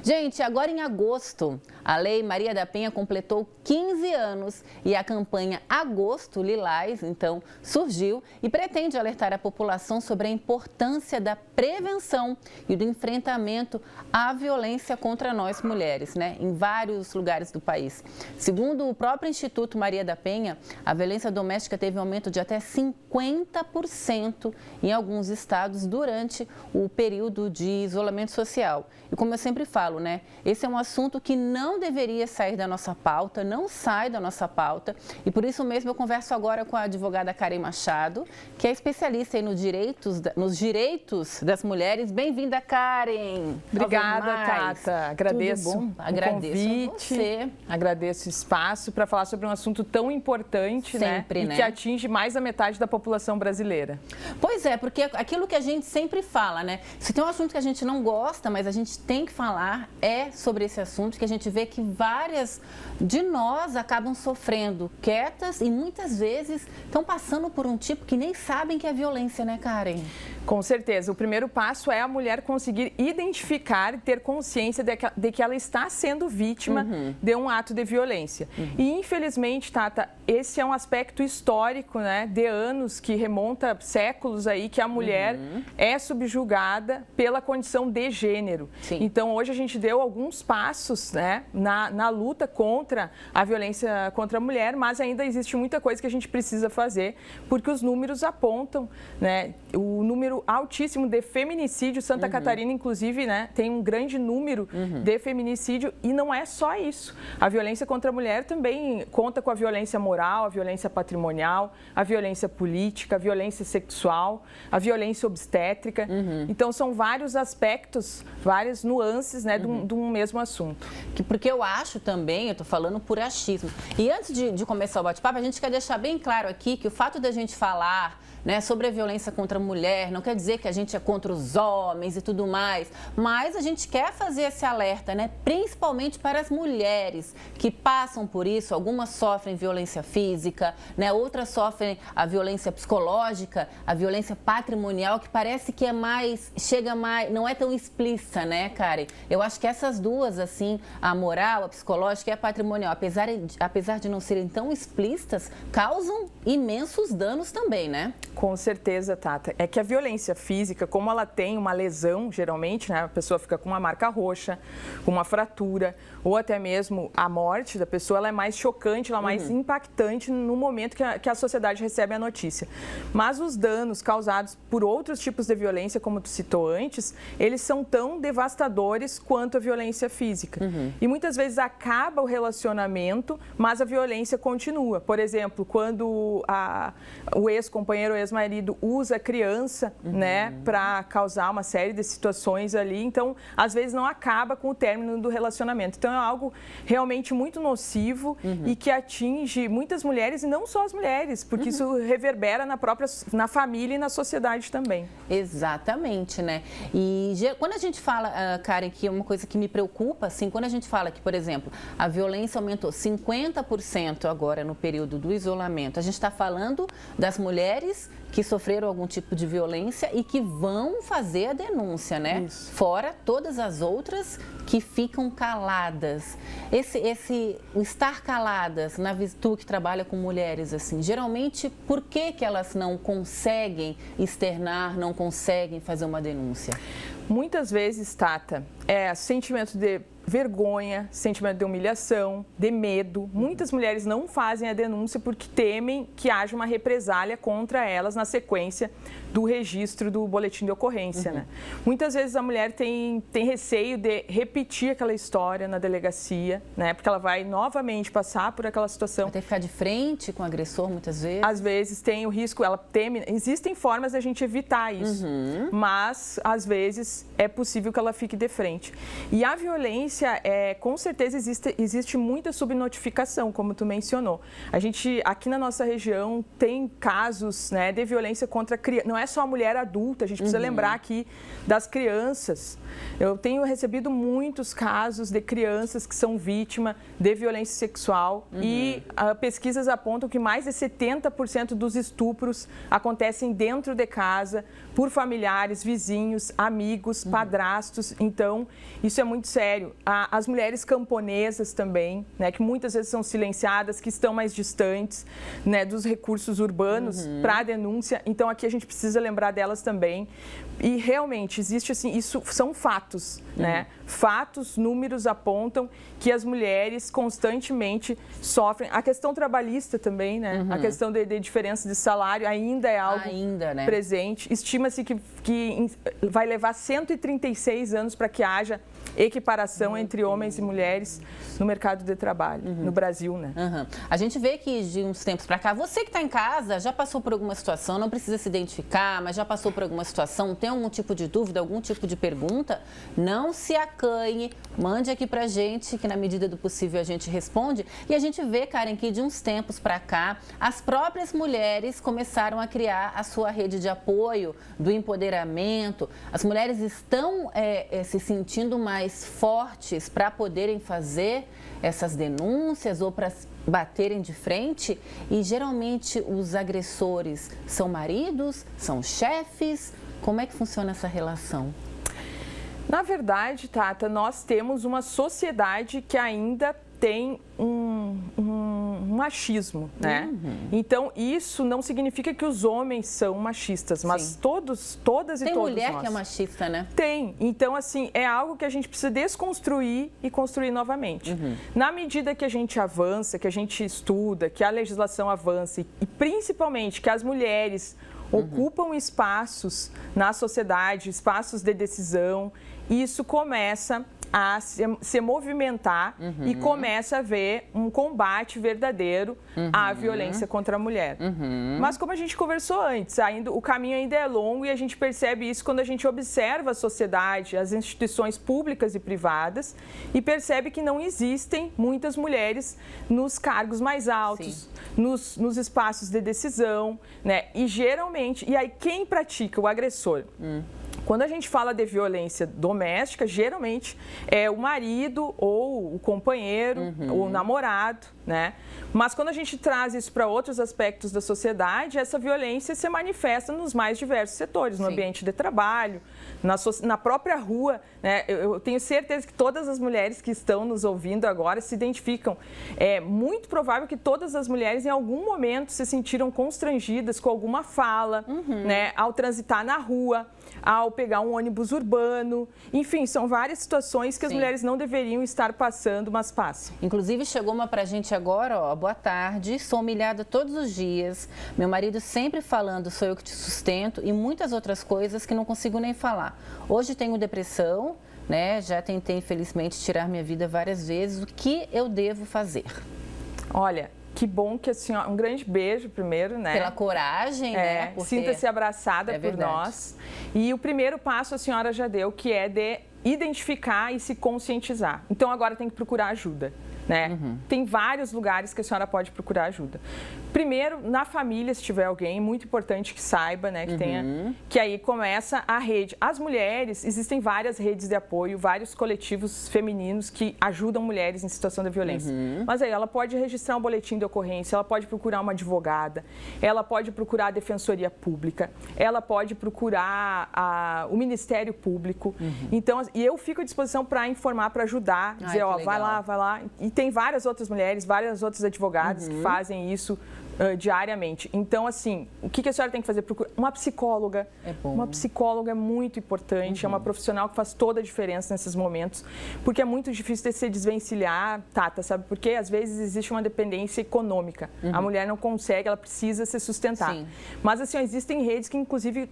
Gente, agora em agosto, a Lei Maria da Penha completou 15 anos e a campanha Agosto Lilás, então, surgiu e pretende alertar a população sobre a importância da prevenção e do enfrentamento à violência contra nós mulheres, em vários lugares do país. Segundo o próprio Instituto Maria da Penha, a violência doméstica teve um aumento de até 50% em alguns estados durante o período de isolamento social. E como eu sempre falo, esse é um assunto que não deveria sair da nossa pauta, não sai da nossa pauta. E por isso mesmo eu converso agora com a advogada Karen Machado, que é especialista nos direitos das mulheres. Bem-vinda, Karen! Obrigada, Tata. Agradeço o convite, agradeço o espaço para falar sobre um assunto tão importante, e que atinge mais da metade da população brasileira. Pois é, porque aquilo que a gente sempre fala, se tem um assunto que a gente não gosta, mas a gente tem que falar, é sobre esse assunto, que a gente vê que várias de nós acabam sofrendo quietas e muitas vezes estão passando por um tipo que nem sabem que é violência, Karen? Com certeza. O primeiro passo é a mulher conseguir identificar e ter consciência de que ela está sendo vítima de um ato de violência. E, infelizmente, Tata, esse é um aspecto histórico, de anos, que remonta séculos aí, que a mulher é subjugada pela condição de gênero. Sim. Então, hoje a gente deu alguns passos, na luta contra a violência contra a mulher, mas ainda existe muita coisa que a gente precisa fazer, porque os números apontam, o número altíssimo de feminicídio. Santa Catarina, inclusive, tem um grande número de feminicídio, e não é só isso. A violência contra a mulher também conta com a violência moral, a violência patrimonial, a violência política, a violência sexual, a violência obstétrica. Então, são vários aspectos, várias nuances, de um mesmo assunto. Porque eu acho também, eu estou falando por achismo. E antes de começar o bate-papo, a gente quer deixar bem claro aqui que o fato da gente falar sobre a violência contra a mulher não quer dizer que a gente é contra os homens e tudo mais, mas a gente quer fazer esse alerta, principalmente para as mulheres que passam por isso. Algumas sofrem violência física, outras sofrem a violência psicológica, a violência patrimonial, que parece que chega mais, não é tão explícita, Karen? Eu acho que essas duas, assim, a moral, a psicológica e a patrimonial, apesar de não serem tão explícitas, causam imensos danos também, Com certeza, Tata. É que a violência física, como ela tem uma lesão, geralmente, a pessoa fica com uma marca roxa, com uma fratura, ou até mesmo a morte da pessoa, ela é mais chocante, ela é mais impactante no momento que a sociedade recebe a notícia. Mas os danos causados por outros tipos de violência, como tu citou antes, eles são tão devastadores quanto a violência física. E muitas vezes acaba o relacionamento, mas a violência continua. Por exemplo, quando o ex-companheiro ou ex-marido usa a criança, para causar uma série de situações ali. Então, às vezes não acaba com o término do relacionamento. Então, é algo realmente muito nocivo e que atinge muitas mulheres, e não só as mulheres, porque isso reverbera na família e na sociedade também. Exatamente, E quando a gente fala, Karen, que é uma coisa que me preocupa, assim, quando a gente fala que, por exemplo, a violência aumentou 50% agora no período do isolamento, a gente está falando das mulheres que sofreram algum tipo de violência e que vão fazer a denúncia, Isso. Fora todas as outras que ficam caladas. O estar caladas, tu que trabalha com mulheres, assim, geralmente, por que elas não conseguem externar, não conseguem fazer uma denúncia? Muitas vezes, Tata, é sentimento de vergonha, sentimento de humilhação, de medo. Muitas mulheres não fazem a denúncia porque temem que haja uma represália contra elas na sequência do registro do boletim de ocorrência. Muitas vezes a mulher tem receio de repetir aquela história na delegacia, porque ela vai novamente passar por aquela situação. Vai ter que ficar de frente com o agressor muitas vezes? Às vezes tem o risco, ela teme. Existem formas da gente evitar isso, mas às vezes é possível que ela fique de frente. E a violência violência, com certeza existe muita subnotificação, como tu mencionou. A gente, aqui na nossa região, tem casos, né, de violência contra criança. Não é só a mulher adulta, a gente precisa lembrar aqui das crianças. Eu tenho recebido muitos casos de crianças que são vítimas de violência sexual e pesquisas apontam que mais de 70% dos estupros acontecem dentro de casa, por familiares, vizinhos, amigos, padrastos. Então, isso é muito sério. As mulheres camponesas também, né, que muitas vezes são silenciadas, que estão mais distantes, né, dos recursos urbanos para a denúncia. Então, aqui a gente precisa lembrar delas também. E realmente existe assim, isso são fatos, né? Fatos, números apontam que as mulheres constantemente sofrem. A questão trabalhista também, né? A questão de diferença de salário ainda é algo né? presente. Estima-se que vai levar 136 anos para que haja equiparação entre homens e mulheres no mercado de trabalho, no Brasil, né? A gente vê que de uns tempos para cá, você que está em casa já passou por alguma situação, não precisa se identificar, mas já passou por alguma situação, tem algum tipo de dúvida, algum tipo de pergunta, não se acanhe, mande aqui pra gente, que na medida do possível a gente responde. E a gente vê, Karen, que de uns tempos para cá, as próprias mulheres começaram a criar a sua rede de apoio, do empoderamento. As mulheres estão se sentindo mais fortes para poderem fazer essas denúncias ou para baterem de frente, e geralmente os agressores são maridos, são chefes. Como é que funciona essa relação? Na verdade, Tata, nós temos uma sociedade que ainda tem um machismo, né? Então, isso não significa que os homens são machistas, mas todas e todos nós. Tem mulher que é machista, né? Tem. Então, assim, é algo que a gente precisa desconstruir e construir novamente. Na medida que a gente avança, que a gente estuda, que a legislação avance e principalmente que as mulheres ocupam espaços na sociedade, espaços de decisão, isso começa a se movimentar e começa a haver um combate verdadeiro à violência contra a mulher. Mas como a gente conversou antes, o caminho ainda é longo e a gente percebe isso quando a gente observa a sociedade, as instituições públicas e privadas e percebe que não existem muitas mulheres nos cargos mais altos, nos espaços de decisão, né? E geralmente, e aí quem pratica o agressor? Quando a gente fala de violência doméstica, geralmente é o marido ou o companheiro ou o namorado, né? Mas quando a gente traz isso para outros aspectos da sociedade, essa violência se manifesta nos mais diversos setores, no ambiente de trabalho, na própria rua, né? Eu tenho certeza que todas as mulheres que estão nos ouvindo agora se identificam. É muito provável que todas as mulheres em algum momento se sentiram constrangidas com alguma fala, né? Ao transitar na rua, ao pegar um ônibus urbano. Enfim, são várias situações que as mulheres não deveriam estar passando, mas passam. Inclusive, chegou uma pra gente agora, ó, boa tarde, sou humilhada todos os dias, meu marido sempre falando, sou eu que te sustento, e muitas outras coisas que não consigo nem falar. Hoje tenho depressão, né, já tentei, infelizmente, tirar minha vida várias vezes, o que eu devo fazer? Olha, que bom que a senhora... Um grande beijo primeiro, né? Pela coragem, né? Sinta-se abraçada por nós. E o primeiro passo a senhora já deu, que é de identificar e se conscientizar. Então, agora tem que procurar ajuda, né? Tem vários lugares que a senhora pode procurar ajuda. Primeiro, na família, se tiver alguém, muito importante que saiba, né, que tenha, que aí começa a rede. As mulheres, existem várias redes de apoio, vários coletivos femininos que ajudam mulheres em situação de violência. Mas aí ela pode registrar um boletim de ocorrência, ela pode procurar uma advogada, ela pode procurar a Defensoria Pública, ela pode procurar o Ministério Público. Então, e eu fico à disposição para informar, para ajudar, dizer, ó, vai lá. E tem várias outras mulheres, várias outras advogadas que fazem isso diariamente. Então, assim, o que a senhora tem que fazer? Uma psicóloga. É bom. Uma psicóloga é muito importante, é uma profissional que faz toda a diferença nesses momentos, porque é muito difícil de se desvencilhar, Tata, sabe? Porque às vezes existe uma dependência econômica. A mulher não consegue, ela precisa se sustentar. Mas, assim, existem redes que, inclusive,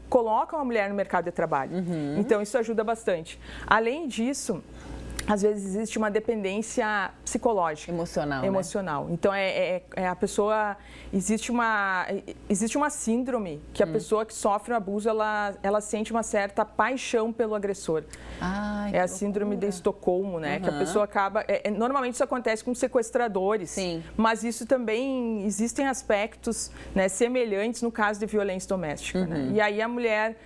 colocam a mulher no mercado de trabalho. Então, isso ajuda bastante. Além disso, às vezes existe uma dependência psicológica. Emocional. Né? Então, a pessoa... Existe uma síndrome que a pessoa que sofre um abuso, ela sente uma certa paixão pelo agressor. É a síndrome de Estocolmo, né? Que a pessoa acaba... normalmente isso acontece com sequestradores. Sim. Mas isso também... Existem aspectos, né, semelhantes no caso de violência doméstica. Né? E aí a mulher...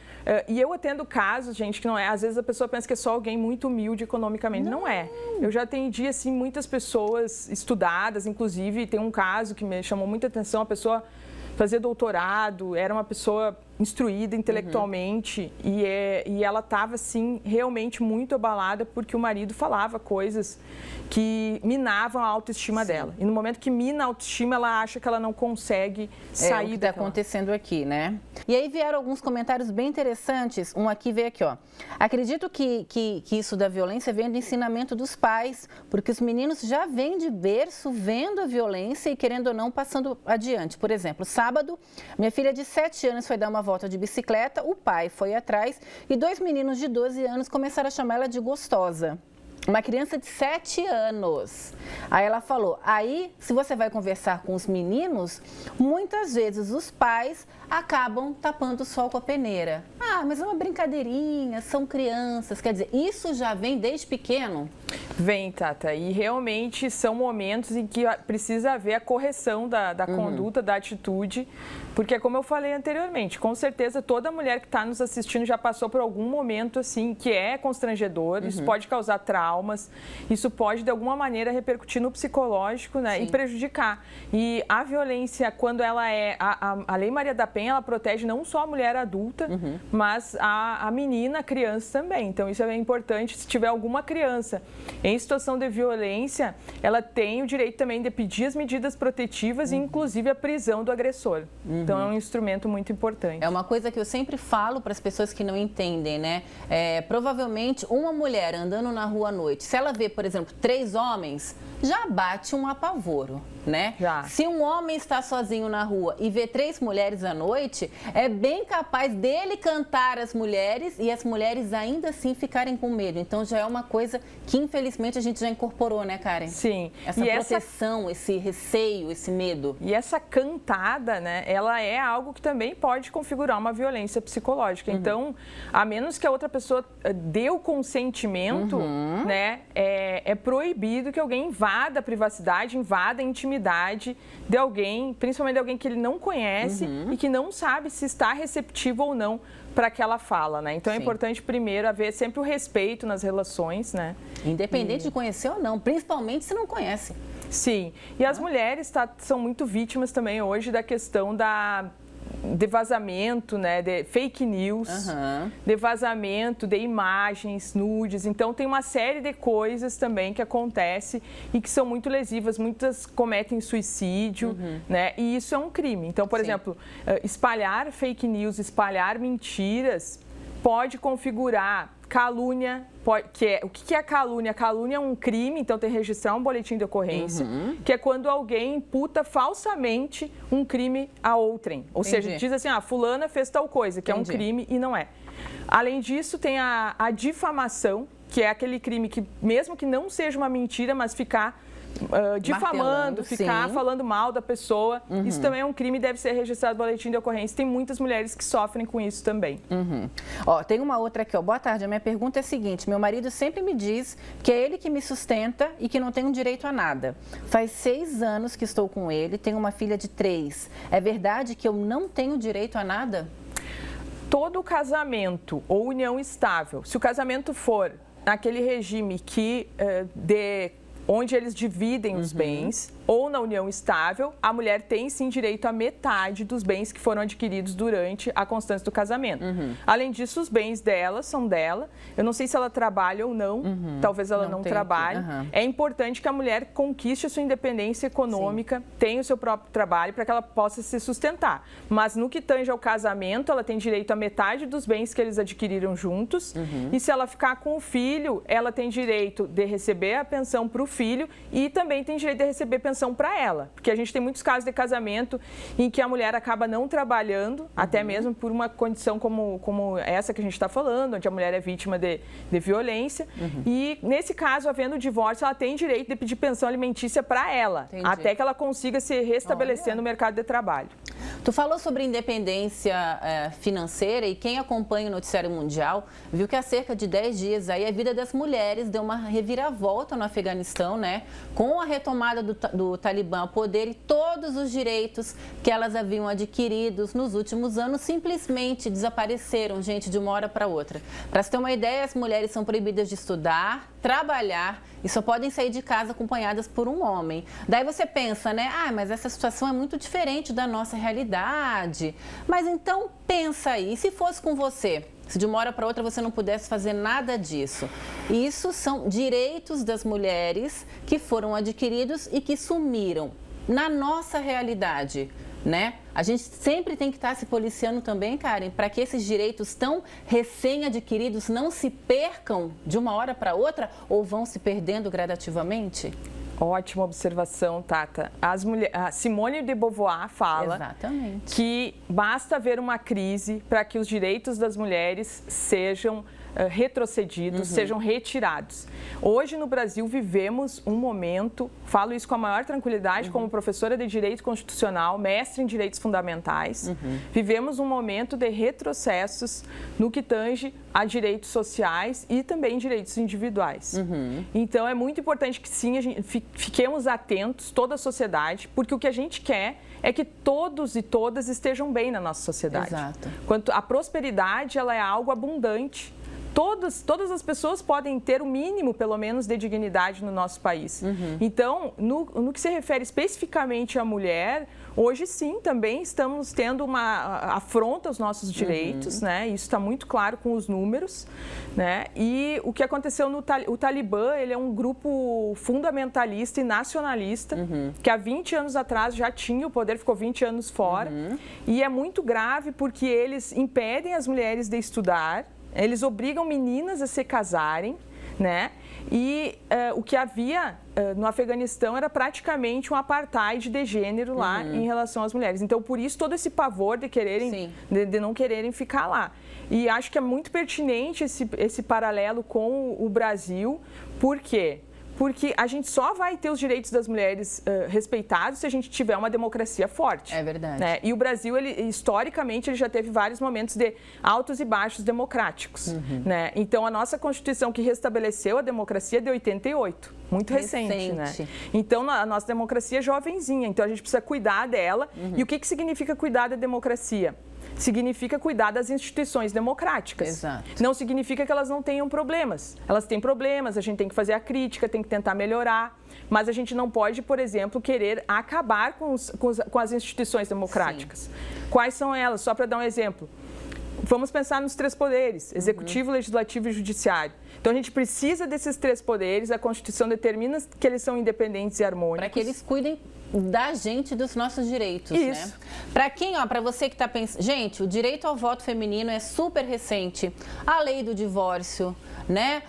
E eu atendo casos, gente, que não é... Às vezes a pessoa pensa que é só alguém muito humilde economicamente. Não é. Eu já atendi, assim, muitas pessoas estudadas, inclusive, tem um caso que me chamou muita atenção, a pessoa fazia doutorado, era uma pessoa instruída intelectualmente e ela estava, assim, realmente muito abalada porque o marido falava coisas que minavam a autoestima dela. E no momento que mina a autoestima, ela acha que ela não consegue sair o que está acontecendo aqui, né? E aí vieram alguns comentários bem interessantes. Um aqui veio aqui, ó. Acredito que isso da violência vem do ensinamento dos pais, porque os meninos já vêm de berço vendo a violência e, querendo ou não, passando adiante. Por exemplo, sábado, minha filha de 7 anos foi dar uma volta de bicicleta, o pai foi atrás e 2 meninos de 12 anos começaram a chamar ela de gostosa. Uma criança de 7 anos. Aí ela falou, aí se você vai conversar com os meninos, muitas vezes os pais acabam tapando o sol com a peneira. Ah, mas é uma brincadeirinha, são crianças. Quer dizer, isso já vem desde pequeno? Vem, Tata, e realmente são momentos em que precisa haver a correção da conduta, da atitude, porque como eu falei anteriormente, com certeza toda mulher que está nos assistindo já passou por algum momento assim que é constrangedor, isso pode causar traumas, isso pode de alguma maneira repercutir no psicológico, né, e prejudicar. E a violência, quando ela a Lei Maria da Penha, ela protege não só a mulher adulta, mas a menina, a criança também. Então isso é importante, se tiver alguma criança em situação de violência, ela tem o direito também de pedir as medidas protetivas e inclusive a prisão do agressor. Então é um instrumento muito importante. É uma coisa que eu sempre falo para as pessoas que não entendem, né? Provavelmente uma mulher andando na rua à noite, se ela vê, por exemplo, 3 homens, já bate um apavoro, né? Já. Se um homem está sozinho na rua e vê 3 mulheres à noite, é bem capaz dele cantar as mulheres e as mulheres ainda assim ficarem com medo. Então já é uma coisa que infelizmente a gente já incorporou, né, Karen? Sim. Essa proteção, esse receio, esse medo. E essa cantada, né, ela é algo que também pode configurar uma violência psicológica. Então, a menos que a outra pessoa dê o consentimento, né, é proibido que alguém invada a privacidade, invada a intimidade de alguém, principalmente de alguém que ele não conhece e que não sabe se está receptivo ou não para aquela fala, né? Então é importante primeiro haver sempre o respeito nas relações, né? Independente de conhecer ou não, principalmente se não conhece. Sim, e as mulheres são muito vítimas também hoje da questão de vazamento, né, de fake news, de vazamento de imagens, nudes. Então, tem uma série de coisas também que acontece e que são muito lesivas. Muitas cometem suicídio, né, e isso é um crime. Então, por exemplo, espalhar fake news, espalhar mentiras pode configurar calúnia. O que é calúnia? Calúnia é um crime, então tem que registrar um boletim de ocorrência, que é quando alguém imputa falsamente um crime a outrem. Ou seja, diz assim, fulana fez tal coisa, que é um crime e não é. Além disso, tem a difamação, que é aquele crime que, mesmo que não seja uma mentira, mas ficar difamando, ficar falando mal da pessoa, isso também é um crime e deve ser registrado no boletim de ocorrência. Tem muitas mulheres que sofrem com isso também. Ó, tem uma outra aqui, ó. Boa tarde, a minha pergunta é a seguinte: meu marido sempre me diz que é ele que me sustenta e que não tenho direito a nada. Faz 6 anos que estou com ele, tenho uma filha de 3. É verdade que eu não tenho direito a nada? Todo casamento ou união estável, se o casamento for naquele regime que onde eles dividem os bens, ou na união estável, a mulher tem sim direito a metade dos bens que foram adquiridos durante a constância do casamento. Além disso, os bens dela são dela. Eu não sei se ela trabalha ou não, talvez ela não trabalhe. É importante que a mulher conquiste a sua independência econômica, tenha o seu próprio trabalho para que ela possa se sustentar. Mas no que tange ao casamento, ela tem direito a metade dos bens que eles adquiriram juntos. E se ela ficar com o filho, ela tem direito de receber a pensão para o filho e também tem direito de receber pensão pensão para ela, porque a gente tem muitos casos de casamento em que a mulher acaba não trabalhando, até mesmo por uma condição como essa que a gente está falando, onde a mulher é vítima de violência, e nesse caso, havendo divórcio, ela tem direito de pedir pensão alimentícia para ela, até que ela consiga se restabelecer no mercado de trabalho. Tu falou sobre independência financeira e quem acompanha o noticiário mundial viu que há cerca de 10 dias aí a vida das mulheres deu uma reviravolta no Afeganistão, né? Com a retomada do Talibã ao poder e todos os direitos que elas haviam adquiridos nos últimos anos simplesmente desapareceram, gente, de uma hora para outra. Para se ter uma ideia, as mulheres são proibidas de estudar, trabalhar e só podem sair de casa acompanhadas por um homem. Daí você pensa, né? Ah, mas essa situação é muito diferente da nossa realidade. Mas então pensa aí, e se fosse com você? Se de uma hora para outra você não pudesse fazer nada disso. Isso são direitos das mulheres que foram adquiridos e que sumiram na nossa realidade, né? A gente sempre tem que estar se policiando também, Karen, para que esses direitos tão recém-adquiridos não se percam de uma hora para outra ou vão se perdendo gradativamente? Ótima observação, Tata. A Simone de Beauvoir fala que basta haver uma crise para que os direitos das mulheres sejam retrocedidos, sejam retirados. Hoje no Brasil vivemos um momento, falo isso com a maior tranquilidade como professora de Direito Constitucional, mestre em Direitos Fundamentais, vivemos um momento de retrocessos no que tange a direitos sociais e também direitos individuais. Então é muito importante que sim, a gente fiquemos atentos, toda a sociedade, porque o que a gente quer é que todos e todas estejam bem na nossa sociedade. Exato. Quanto a prosperidade, ela é algo abundante. Todas as pessoas podem ter o mínimo, pelo menos, de dignidade no nosso país. Então, no que se refere especificamente à mulher, hoje sim, também estamos tendo uma afronta aos nossos direitos, né? Isso está muito claro com os números, né? E o que aconteceu o Talibã, ele é um grupo fundamentalista e nacionalista, que há 20 anos atrás já tinha o poder, ficou 20 anos fora, e é muito grave porque eles impedem as mulheres de estudar, eles obrigam meninas a se casarem, né? E o que havia no Afeganistão era praticamente um apartheid de gênero lá em relação às mulheres. Então, por isso, todo esse pavor de quererem, de não quererem ficar lá. E acho que é muito pertinente esse paralelo com o Brasil. Por quê? Porque a gente só vai ter os direitos das mulheres respeitados se a gente tiver uma democracia forte. É verdade. Né? E o Brasil, historicamente, ele já teve vários momentos de altos e baixos democráticos. Né? Então, a nossa Constituição que restabeleceu a democracia é de 88. Muito recente, né? Então, a nossa democracia é jovenzinha. Então, a gente precisa cuidar dela. E o que significa cuidar da democracia? Significa cuidar das instituições democráticas. Exato. Não significa que elas não tenham problemas. Elas têm problemas, a gente tem que fazer a crítica, tem que tentar melhorar. Mas a gente não pode, por exemplo, querer acabar com as instituições democráticas. Quais são elas? Só para dar um exemplo. Vamos pensar nos 3 poderes, executivo, legislativo e judiciário. Então, a gente precisa desses 3 poderes, a Constituição determina que eles são independentes e harmônicos. Para que eles cuidem da gente, dos nossos direitos, né? Para quem, para você que está pensando... Gente, o direito ao voto feminino é super recente. A lei do divórcio, né?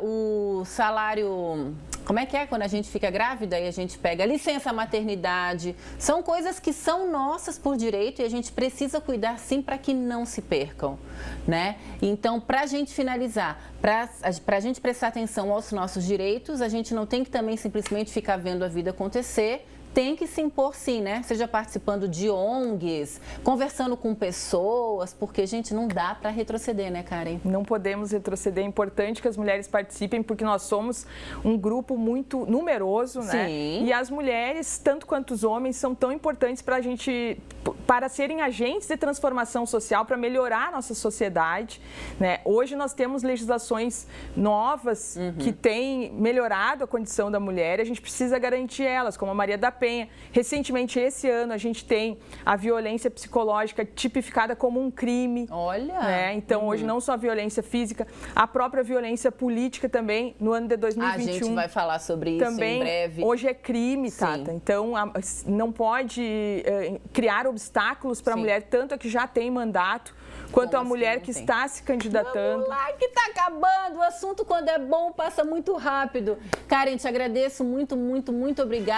O salário... Como é que é quando a gente fica grávida e a gente pega licença maternidade? São coisas que são nossas por direito e a gente precisa cuidar sim para que não se percam, né? Então, para a gente finalizar, para a gente prestar atenção aos nossos direitos, a gente não tem que também simplesmente ficar vendo a vida acontecer. Tem que se impor sim, né? Seja participando de ONGs, conversando com pessoas, porque, gente, não dá para retroceder, né, Karen? Não podemos retroceder. É importante que as mulheres participem, porque nós somos um grupo muito numeroso, né? Sim. E as mulheres, tanto quanto os homens, são tão importantes para a gente, para serem agentes de transformação social, para melhorar a nossa sociedade, né? Hoje nós temos legislações novas que têm melhorado a condição da mulher e a gente precisa garantir elas, como a Maria da Penha. Recentemente, esse ano, a gente tem a violência psicológica tipificada como um crime. Olha! Né? Então, hoje, não só a violência física, a própria violência política também, no ano de 2021. A gente vai falar sobre isso também, em breve. Hoje é crime, Tata. Então, não pode criar obstáculos para a mulher, tanto a que já tem mandato, quanto a mulher que está se candidatando. Vamos lá, que está acabando. O assunto, quando é bom, passa muito rápido. Karen, te agradeço muito, muito, muito obrigada.